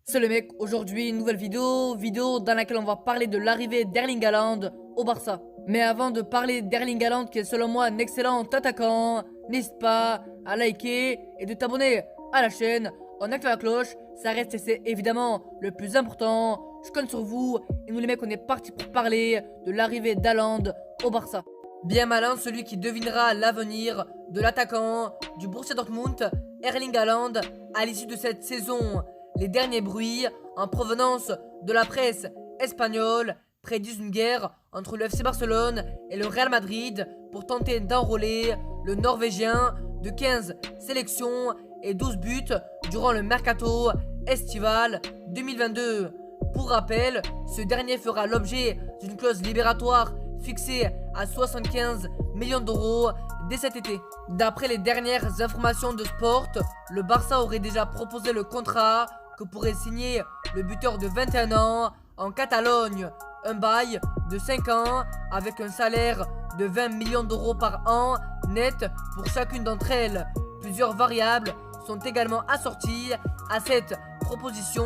Salut les mecs, aujourd'hui une nouvelle vidéo dans laquelle on va parler de l'arrivée d'Erling Haaland au Barça. Mais avant de parler d'Erling Haaland qui est selon moi un excellent attaquant, n'hésite pas à liker et de t'abonner à la chaîne en activant la cloche, ça reste et c'est évidemment le plus important. Je compte sur vous et nous les mecs on est parti pour parler de l'arrivée d'Haaland au Barça. Bien malin celui qui devinera l'avenir de l'attaquant du Borussia Dortmund, Erling Haaland, à l'issue de cette saison. Les derniers bruits en provenance de la presse espagnole prédisent une guerre entre le FC Barcelone et le Real Madrid pour tenter d'enrôler le Norvégien de 15 sélections et 12 buts durant le mercato estival 2022. Pour rappel, ce dernier fera l'objet d'une clause libératoire fixée à 75 millions d'euros dès cet été. D'après les dernières informations de Sport, le Barça aurait déjà proposé le contrat que pourrait signer le buteur de 21 ans en Catalogne. Un bail de 5 ans avec un salaire de 20 millions d'euros par an net pour chacune d'entre elles. Plusieurs variables sont également assorties à cette proposition,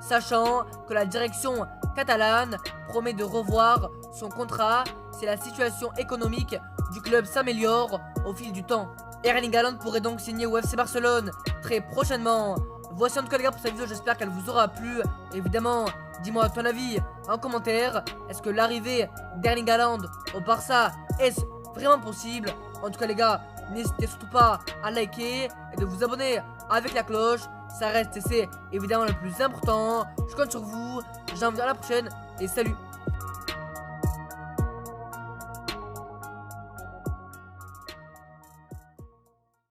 sachant que la direction catalane promet de revoir son contrat si la situation économique du club s'améliore au fil du temps. Erling Haaland pourrait donc signer au FC Barcelone très prochainement. Voici en tout cas les gars pour cette vidéo, j'espère qu'elle vous aura plu. Évidemment, dis-moi ton avis en commentaire. Est-ce que l'arrivée d'Erling Haaland au Barça est vraiment possible? En tout cas les gars, n'hésitez surtout pas à liker et de vous abonner avec la cloche. Ça reste et c'est évidemment le plus important. Je compte sur vous, j'en vous dis à la prochaine et salut.